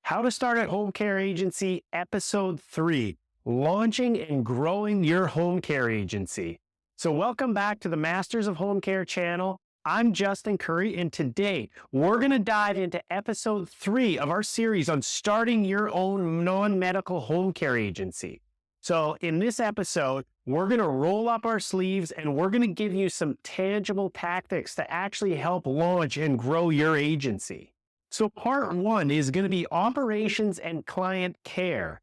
How to Start a Home Care Agency, Episode 3, Launching and Growing Your Home Care Agency. So welcome back to the Masters of Home Care channel. I'm Justin Curry, and today we're going to dive into Episode 3 of our series on starting your own non-medical home care agency. So in this episode, we're going to roll up our sleeves and we're going to give you some tangible tactics to actually help launch and grow your agency. So part 1 is going to be operations and client care.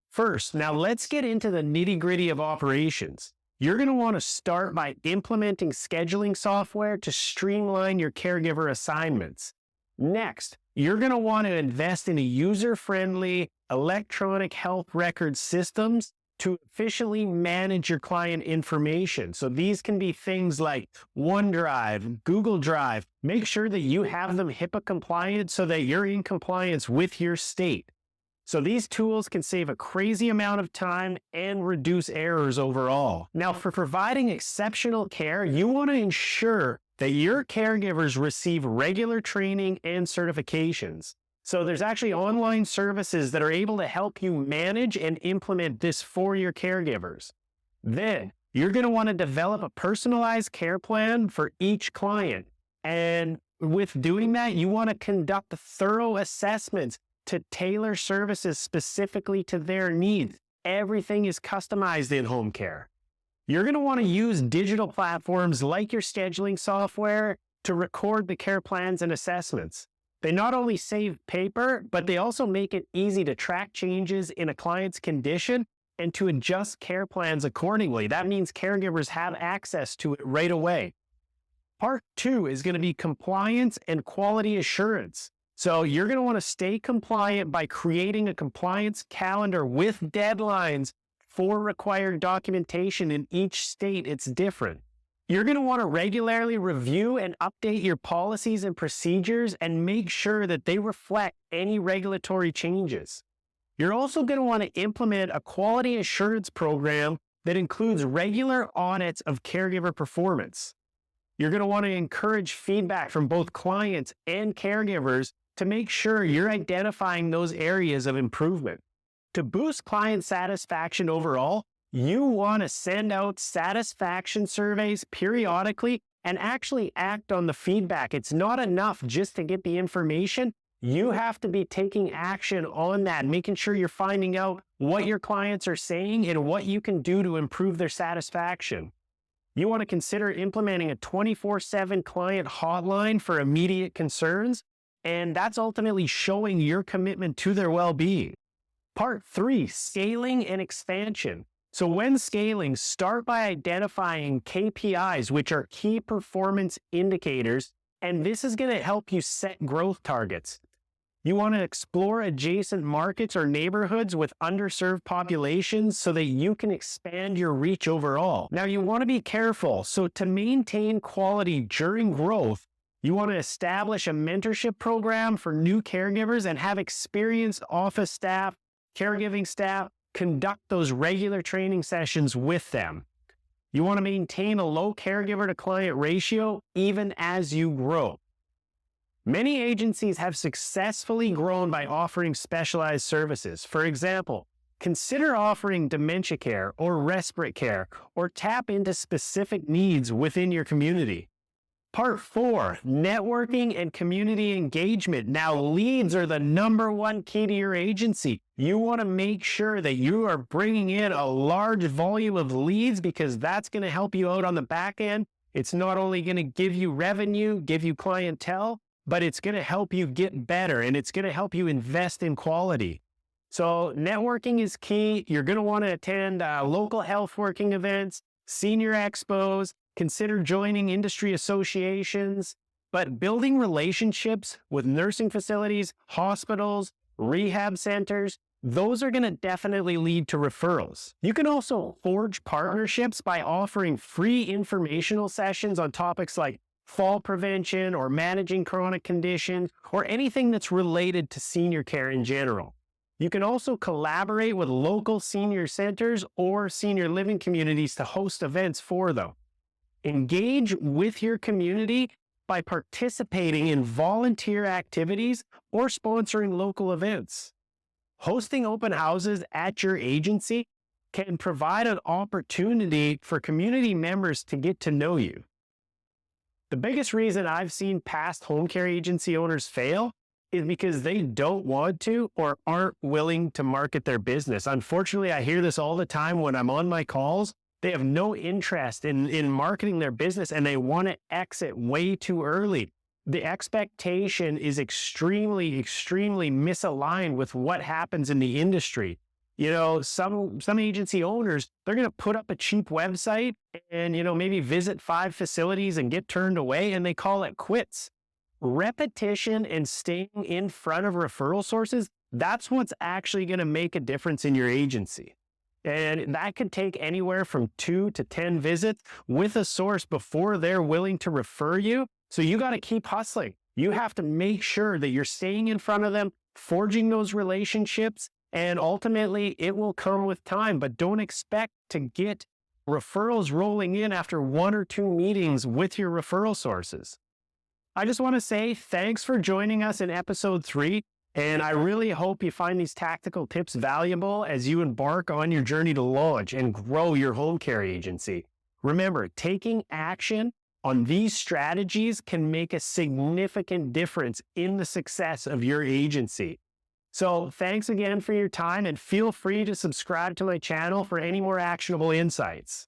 First, now let's get into the nitty-gritty of operations. You're going to want to start by implementing scheduling software to streamline your caregiver assignments. Next, you're going to want to invest in a user-friendly electronic health record systems to efficiently manage your client information. So these can be things like OneDrive, Google Drive. Make sure that you have them HIPAA compliant so that you're in compliance with your state. So these tools can save a crazy amount of time and reduce errors overall. Now, for providing exceptional care, you want to ensure that your caregivers receive regular training and certifications. So there's actually online services that are able to help you manage and implement this for your caregivers. Then you're going to want to develop a personalized care plan for each client. And with doing that, you want to conduct thorough assessments to tailor services specifically to their needs. Everything is customized in home care. You're going to want to use digital platforms like your scheduling software to record the care plans and assessments. They not only save paper, but they also make it easy to track changes in a client's condition and to adjust care plans accordingly. That means caregivers have access to it right away. Part 2 is going to be compliance and quality assurance. So you're going to want to stay compliant by creating a compliance calendar with deadlines for required documentation. In each state, it's different. You're going to want to regularly review and update your policies and procedures and make sure that they reflect any regulatory changes. You're also going to want to implement a quality assurance program that includes regular audits of caregiver performance. You're going to want to encourage feedback from both clients and caregivers to make sure you're identifying those areas of improvement. To boost client satisfaction overall, you want to send out satisfaction surveys periodically and actually act on the feedback. It's not enough just to get the information. You have to be taking action on that, making sure you're finding out what your clients are saying and what you can do to improve their satisfaction. You want to consider implementing a 24/7 client hotline for immediate concerns, and that's ultimately showing your commitment to their well-being. Part 3, scaling and expansion. So when scaling, start by identifying KPIs, which are key performance indicators, and this is going to help you set growth targets. You want to explore adjacent markets or neighborhoods with underserved populations so that you can expand your reach overall. Now, you want to be careful. So to maintain quality during growth, you want to establish a mentorship program for new caregivers and have experienced office staff, caregiving staff, conduct those regular training sessions with them. You want to maintain a low caregiver to client ratio even as you grow. Many agencies have successfully grown by offering specialized services. For example, consider offering dementia care or respite care or tap into specific needs within your community. Part 4, networking and community engagement. Now, leads are the #1 key to your agency. You want to make sure that you are bringing in a large volume of leads because that's going to help you out on the back end. It's not only going to give you revenue, give you clientele, but it's going to help you get better and it's going to help you invest in quality. So networking is key. You're going to want to attend local health working events, senior expos, consider joining industry associations, but building relationships with nursing facilities, hospitals, rehab centers, those are going to definitely lead to referrals. You can also forge partnerships by offering free informational sessions on topics like fall prevention or managing chronic conditions or anything that's related to senior care in general. You can also collaborate with local senior centers or senior living communities to host events for them. Engage with your community by participating in volunteer activities or sponsoring local events. Hosting open houses at your agency can provide an opportunity for community members to get to know you. The biggest reason I've seen past home care agency owners fail is because they don't want to or aren't willing to market their business. Unfortunately, I hear this all the time when I'm on my calls. They have no interest in marketing their business and they want to exit way too early. The expectation is extremely misaligned with what happens in the industry. You know, some agency owners, they're going to put up a cheap website and, maybe visit 5 facilities and get turned away, and they call it quits. Repetition and staying in front of referral sources, that's what's actually going to make a difference in your agency. And that could take anywhere from 2 to 10 visits with a source before they're willing to refer you. So you got to keep hustling. You have to make sure that you're staying in front of them, forging those relationships, and ultimately it will come with time. But don't expect to get referrals rolling in after 1 or 2 meetings with your referral sources. I just want to say thanks for joining us in episode 3. And I really hope you find these tactical tips valuable as you embark on your journey to launch and grow your home care agency. Remember, taking action on these strategies can make a significant difference in the success of your agency. So thanks again for your time, and feel free to subscribe to my channel for any more actionable insights.